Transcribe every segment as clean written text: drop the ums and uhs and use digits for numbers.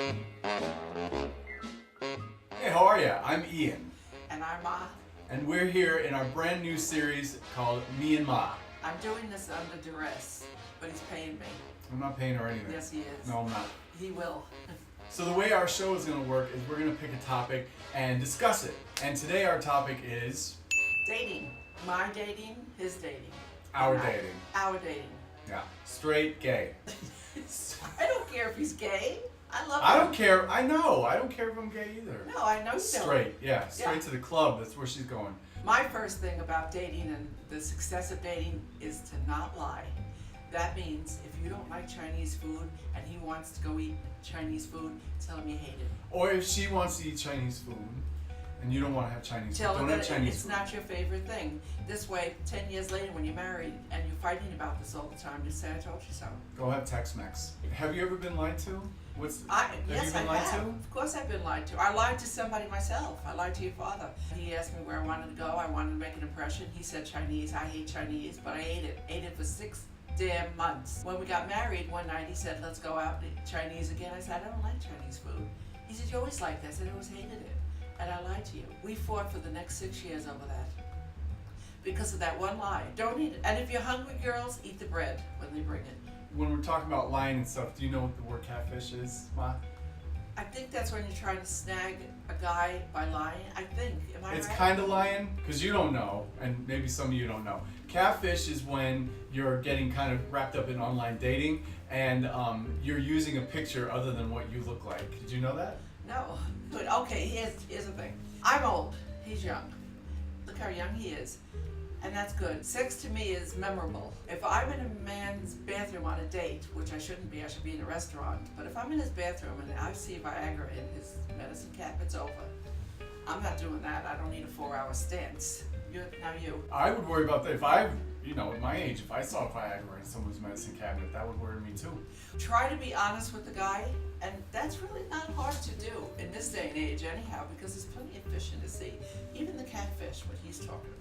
Hey, how are ya? I'm Ian. And I'm Ma. And we're here in our brand new series called Me and Ma. I'm doing this under duress, but he's paying me. I'm not paying her anything. Yes, he is. No, I'm not. He will. So the way our show is going to work is we're going to pick a topic and discuss it. And today our topic is... Dating. My dating, his dating. Our dating. Our dating. Yeah. Straight, gay. I don't care if he's gay. I love him. I don't care. I know. I don't care if I'm gay either. No, I know you don't. Straight. Yeah. Straight to the club. That's where she's going. My first thing about dating and the success of dating is to not lie. That means if you don't like Chinese food and he wants to go eat Chinese food, tell him you hate it. Or if she wants to eat Chinese food and you don't want to have Chinese Tell food, him don't have that Chinese it's food. not your favorite thing. This way, 10 years later when you're married and you're fighting about this all the time, just say, I told you so. Go have Tex-Mex. Have you ever been lied to? Yes, you been I lied have. to? Of course I've been lied to. I lied to somebody myself. I lied to your father. He asked me where I wanted to go. I wanted to make an impression. He said Chinese. I hate Chinese, but I ate it. Ate it for 6 damn months. When we got married one night, he said, let's go out and eat Chinese again. I said, I don't like Chinese food. He said, you always liked it. I said, I always hated it. And I lied to you. We fought for the next 6 years over that. Because of that one lie. Don't eat it. And if you're hungry, girls, eat the bread when they bring it. When we're talking about lying and stuff, do you know what the word catfish is, Ma? I think that's when you're trying to snag a guy by lying. I think. Am I It's right? kind of lying, because you don't know, and maybe some of you don't know. Catfish is when you're getting kind of wrapped up in online dating, and you're using a picture other than what you look like. Did you know that? No. But okay, here's the thing. I'm old. He's young. Look how young he is. And that's good. Sex to me is memorable. If I'm in a man's bathroom on a date, which I shouldn't be, I should be in a restaurant, but if I'm in his bathroom and I see Viagra in his medicine cap, it's over. I'm not doing that. I don't need a 4-hour stance. Now you. I would worry about that if I, at my age, if I saw Viagra in someone's medicine cabinet, that would worry me too. Try to be honest with the guy, and that's really not hard to do in this day and age anyhow, because there's plenty of fish in the sea. Even the catfish, what he's talking about.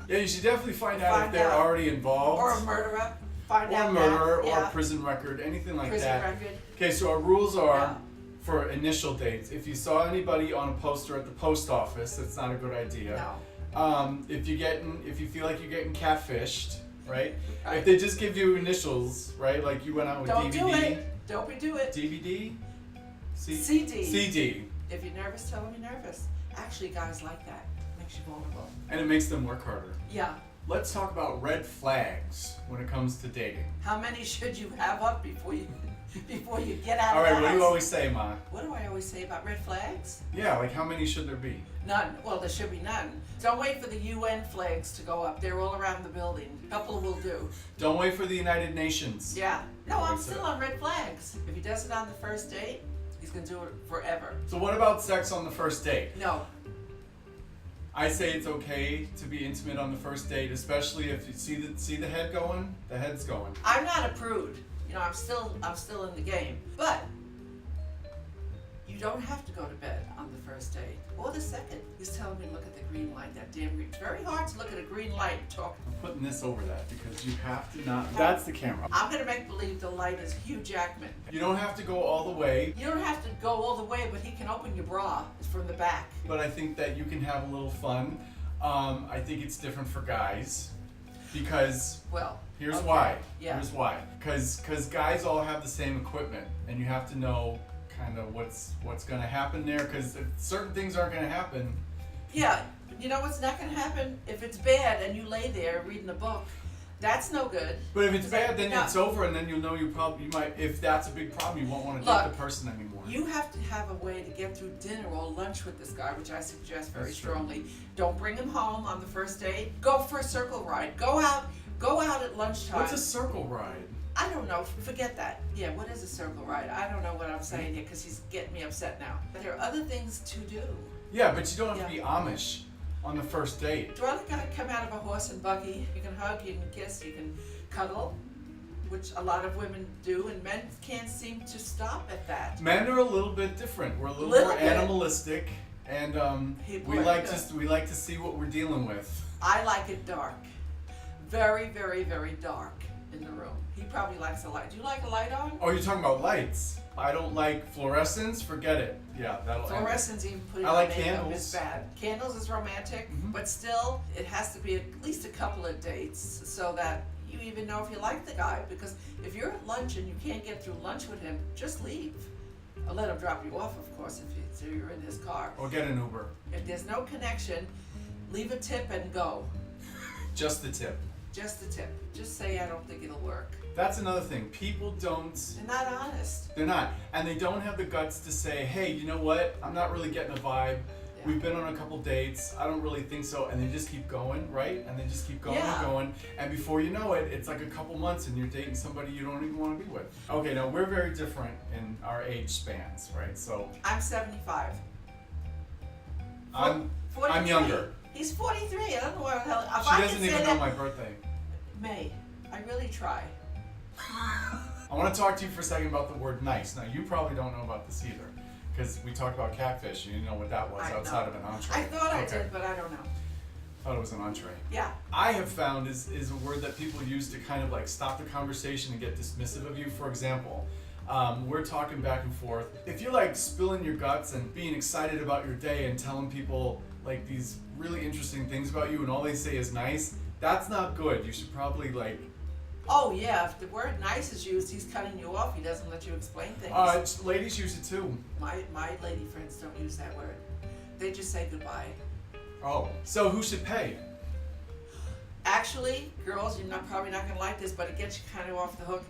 Yeah, you should definitely find out if they're already involved. Or a murderer. Find or out a murderer, that. or a prison record, anything like prison that. record. Okay, so our rules are for initial dates. If you saw anybody on a poster at the post office, that's not a good idea. No. If you feel like you're getting catfished, right? Right. If they just give you initials, right? Like you went out with Don't DVD. do it. Don't do it. DVD. CD. CD. If you're nervous, tell them you're nervous. Actually, guys like that. Makes you vulnerable. And it makes them work harder. Yeah. Let's talk about red flags when it comes to dating. How many should you have up before you get out All of the right, what do you house? always say, Ma? What do I always say about red flags? Yeah, like how many should there be? None. Well, there should be none. Don't wait for the UN flags to go up. They're all around the building. A couple will do. Don't wait for the United Nations. Yeah. No, I'm What's still that? on red flags. If he does it on the first date, he's going to do it forever. So what about sex on the first date? No. I say it's okay to be intimate on the first date, especially if you see the head going. The head's going. I'm not a prude. I'm still in the game. But you don't have to go to bed on the first date or the second. He's telling me to look at the green light. That damn green. It's very hard to look at a green light and talk. I'm putting this over that because you have to not. That's the camera. I'm gonna make believe the light is Hugh Jackman. You don't have to go all the way, You don't have to go all the way, but he can open your bra from the back. but I think that you can have a little fun. I think it's different for guys because Well. here's okay. why. Yeah. Here's why. Because guys all have the same equipment, and you have to know kind of what's going to happen there. Because certain things aren't going to happen. Yeah. You know what's not gonna happen? If it's bad and you lay there reading a book, that's no good. But if it's bad, then No. it's over, and then you'll know you might. If that's a big problem, you won't want to date Look, the person anymore. You have to have a way to get through dinner or lunch with this guy, which I suggest very That's true. strongly. Don't bring him home on the first date. Go for a circle ride. Go out at lunchtime. What's a circle ride? I don't know. Forget that. Yeah, what is a circle ride? I don't know what I'm saying here because he's getting me upset now. But there are other things to do. Yeah, but you don't have to be Amish on the first date. Do other guys come out of a horse and buggy? You can hug, you can kiss, you can cuddle, which a lot of women do, and men can't seem to stop at that. Men are a little bit different. We're a little more bit. animalistic, and People we are like good. to like to see what we're dealing with. I like it dark. Very, very, very dark. in the room. He probably likes a light. Do you like a light on? Oh, you're talking about lights. I don't like fluorescence. Forget it. Yeah, that'll end it. Fluorescence, even putting I on like makeup candles. is bad. Candles is romantic, but still, it has to be at least a couple of dates so that you even know if you like the guy. Because if you're at lunch and you can't get through lunch with him, just leave. Or let him drop you off, of course, if you're in his car. Or get an Uber. If there's no connection, leave a tip and go. Just the tip. Just a tip. Just say, I don't think it'll work. That's another thing. People don't. They're not honest. They're not. And they don't have the guts to say, hey, you know what? I'm not really getting a vibe. Yeah. We've been on a couple dates. I don't really think so. And they just keep going, right? And they just keep going Yeah. and going. And before you know it, it's like a couple months and you're dating somebody you don't even want to be with. Okay, now we're very different in our age spans, right? So I'm 75. I'm 43. younger. He's 43. I don't know why the hell. If She I doesn't could say even know that, my birthday. May. I really try. I want to talk to you for a second about the word nice. Now, you probably don't know about this either, because we talked about catfish and you didn't know what that was I outside know. of an entree. I thought I Okay. did, but I don't know. Thought it was an entree. Yeah. I have found is a word that people use to kind of like stop the conversation and get dismissive of you. For example, we're talking back and forth. If you're like spilling your guts and being excited about your day and telling people like these really interesting things about you and all they say is nice, that's not good. You should probably like... Oh yeah. If the word nice is used, he's cutting you off. He doesn't let you explain things. Ladies use it too. My lady friends don't use that word. They just say goodbye. Oh, so who should pay? Actually, girls, you're probably not going to like this, but it gets you kind of off the hook.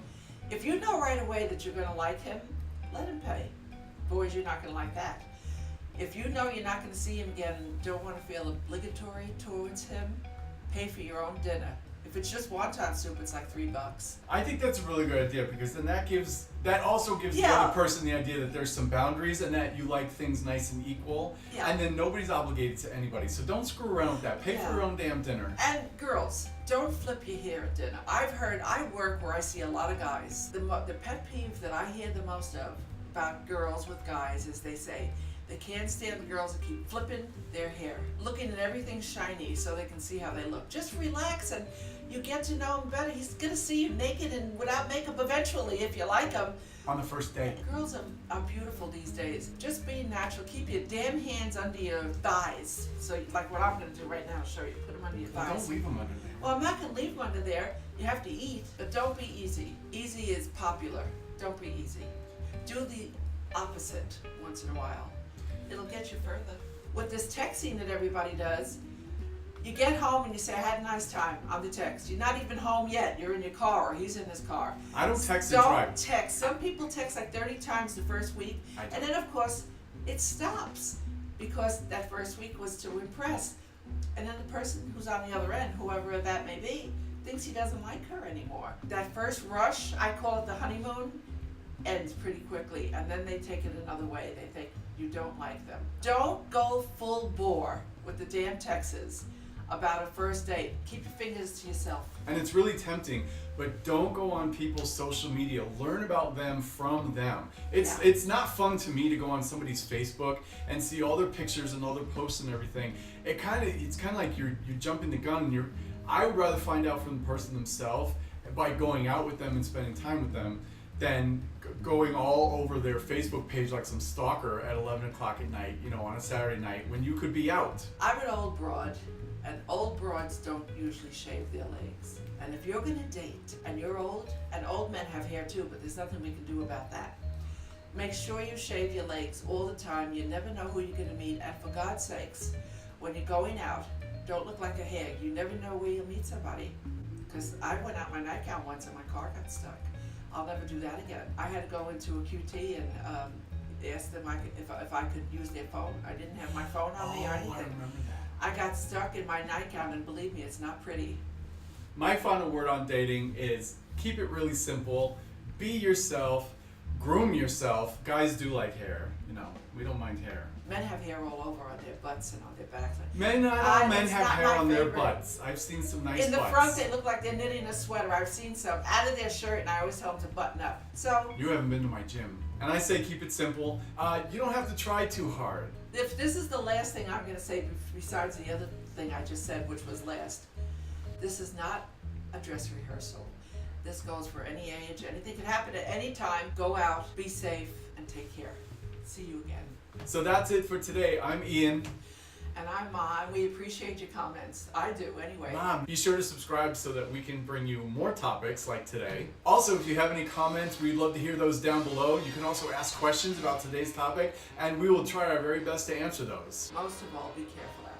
If you know right away that you're going to like him, let him pay. Boys, you're not going to like that. If you know you're not going to see him again and don't want to feel obligatory towards him, pay for your own dinner. If it's just wonton soup, it's like $3. I think that's a really good idea because then that also gives the Yeah. other person the idea that there's some boundaries and that you like things nice and equal. Yeah. And then nobody's obligated to anybody. So don't screw around with that. Pay for Yeah. your own damn dinner. And girls, don't flip your hair at dinner. I work where I see a lot of guys. The pet peeve that I hear the most of about girls with guys is they say they can't stand the girls that keep flipping their hair, looking at everything shiny so they can see how they look. Just relax and you get to know him better. He's gonna see you naked and without makeup eventually if you like him. On the first date. Girls are beautiful these days. Just be natural. Keep your damn hands under your thighs. So like what I'm gonna do right now, show you. Put them under your Well, thighs. don't leave them under there. Well, I'm not going to leave them under there. You have to eat, but don't be easy. Easy is popular. Don't be easy. Do the opposite once in a while. It'll get you further. With this texting that everybody does, you get home and you say, I had a nice time on the text. You're not even home yet. You're in your car or he's in his car. I don't text and drive. Don't text. Some people text like 30 times the first week. I do. And then, of course, it stops because that first week was to impress. And then the person who's on the other end, whoever that may be, thinks he doesn't like her anymore. That first rush, I call it the honeymoon, ends pretty quickly. And then they take it another way. They think you don't like them. Don't go full bore with the damn texts about a first date. Keep your fingers to yourself. And it's really tempting, but don't go on people's social media. Learn about them from them. It's not fun to me to go on somebody's Facebook and see all their pictures and all their posts and everything. It's kind of like you're jumping the gun and I would rather find out from the person themselves by going out with them and spending time with them than going all over their Facebook page like some stalker at 11 o'clock at night, on a Saturday night when you could be out. I'm an old broad, and old broads don't usually shave their legs. And if you're gonna date and you're old, and old men have hair too, but there's nothing we can do about that. Make sure you shave your legs all the time. You never know who you're gonna meet, and for God's sakes, when you're going out, don't look like a hag. You never know where you'll meet somebody. Because I went out my nightgown once and my car got stuck. I'll never do that again. I had to go into a QT and ask them if I could use their phone. I didn't have my phone on me or I anything. remember that. I got stuck in my nightgown, and believe me, it's not pretty. My final word on dating is keep it really simple. Be yourself. Groom yourself. Guys do like hair. We don't mind hair. Men have hair all over on their butts and on their backs. Not all men It's have not hair my on their favorite. butts. I've seen some nice In the butts. front, they look like they're knitting a sweater. I've seen some out of their shirt, and I always tell them to button up. So, You haven't been to my gym. And I say keep it simple. You don't have to try too hard. if this is the last thing I'm going to say, besides the other thing I just said, which was last, this is not a dress rehearsal. This goes for any age. Anything can happen at any time. Go out, be safe, and take care. See you again. So that's it for today. I'm Ian. And I'm Ma. We appreciate your comments. I do, anyway. Mom, be sure to subscribe so that we can bring you more topics like today. Also, if you have any comments, we'd love to hear those down below. You can also ask questions about today's topic, and we will try our very best to answer those. Most of all, be careful out